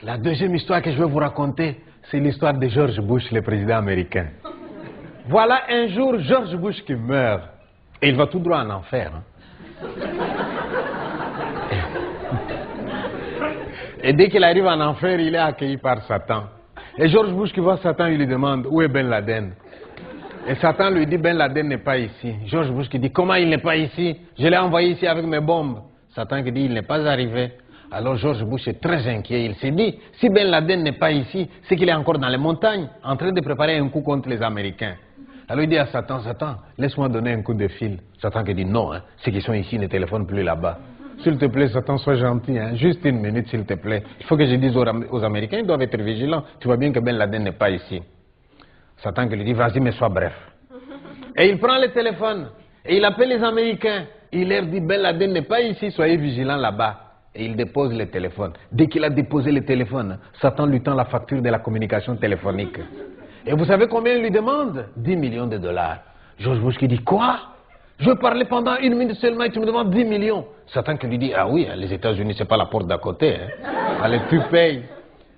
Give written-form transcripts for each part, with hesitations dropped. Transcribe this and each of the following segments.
La deuxième histoire que je vais vous raconter, c'est l'histoire de George Bush, le président américain. Voilà un jour George Bush qui meurt. Et il va tout droit en enfer. Et dès qu'il arrive en enfer, il est accueilli par Satan. Et George Bush qui voit Satan, il lui demande où est Ben Laden. Et Satan lui dit Ben Laden n'est pas ici. George Bush qui dit comment il n'est pas ici? Je l'ai envoyé ici avec mes bombes. Satan qui dit il n'est pas arrivé. Alors George Bush est très inquiet. Il s'est dit si Ben Laden n'est pas ici, c'est qu'il est encore dans les montagnes en train de préparer un coup contre les Américains. Alors il dit à Satan, Satan, laisse-moi donner un coup de fil. Satan qui dit non, hein, ceux qui sont ici ne téléphonent plus là-bas. S'il te plaît, Satan, sois gentil, hein, juste une minute s'il te plaît. Il faut que je dise aux Américains, ils doivent être vigilants. Tu vois bien que Ben Laden n'est pas ici. Satan qui lui dit, vas-y, mais sois bref. Et il prend le téléphone, et il appelle les Américains. Il leur dit, Ben Laden n'est pas ici, soyez vigilants là-bas. Et il dépose le téléphone. Dès qu'il a déposé le téléphone, Satan lui tend la facture de la communication téléphonique. Et vous savez combien il lui demande? 10 millions de dollars. George Bush qui dit, quoi? Je veux parler pendant 1 minute seulement et tu me demandes 10 millions. Satan qui lui dit, ah oui, les États-Unis, c'est pas la porte d'à côté. Hein. Allez, tu payes.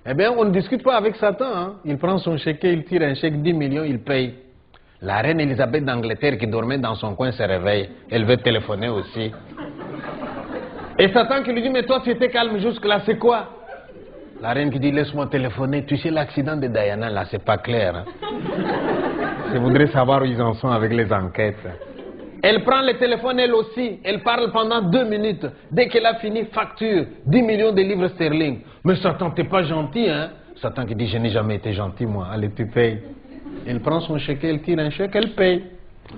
Eh bien, on ne discute pas avec Satan. Hein. Il prend son chèque, il tire un chèque 10 millions, il paye. La reine Elisabeth d'Angleterre qui dormait dans son coin se réveille. Elle veut téléphoner aussi. Et Satan qui lui dit, mais toi tu étais calme jusque-là, c'est quoi? La reine qui dit, laisse-moi téléphoner. Tu sais, l'accident de Diana, là, c'est pas clair. Hein. Je voudrais savoir où ils en sont avec les enquêtes. Elle prend le téléphone, elle aussi. Elle parle pendant 2 minutes. Dès qu'elle a fini, facture 10 millions de livres sterling. Mais Satan, t'es pas gentil, hein? Satan qui dit, je n'ai jamais été gentil, moi. Allez, tu payes. Elle prend son chèque, elle tire un chèque, elle paye.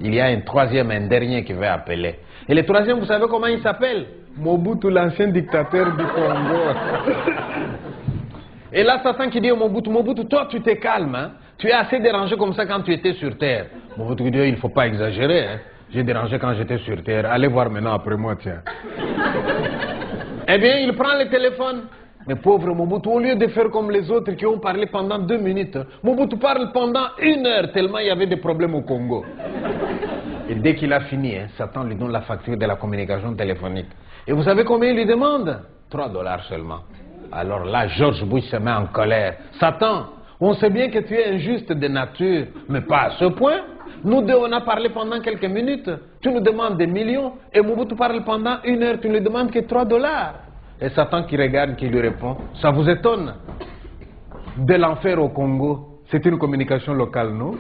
Il y a un troisième, un dernier qui va appeler. Et le troisième, vous savez comment il s'appelle? Mobutu, l'ancien dictateur du Congo. Et là, Satan qui dit au Mobutu, Mobutu, toi tu t'es calme, hein? Tu es assez dérangé comme ça quand tu étais sur terre. Mobutu qui dit, il ne faut pas exagérer, hein? J'ai dérangé quand j'étais sur terre. Allez voir maintenant après moi, tiens. Eh bien, il prend le téléphone. Mais pauvre Mobutu, au lieu de faire comme les autres qui ont parlé pendant 2 minutes, Mobutu parle pendant 1 heure tellement il y avait des problèmes au Congo. Et dès qu'il a fini, hein, Satan lui donne la facture de la communication téléphonique. Et vous savez combien il lui demande? 3 dollars seulement. Alors là, George Bush se met en colère. Satan, on sait bien que tu es injuste de nature, mais pas à ce point. Nous deux, on a parlé pendant quelques minutes. Tu nous demandes des millions. Et Mobutu parle pendant 1 heure. Tu ne lui demandes que 3 dollars. Et Satan qui regarde, qui lui répond, ça vous étonne? De l'enfer au Congo, c'est une communication locale, non?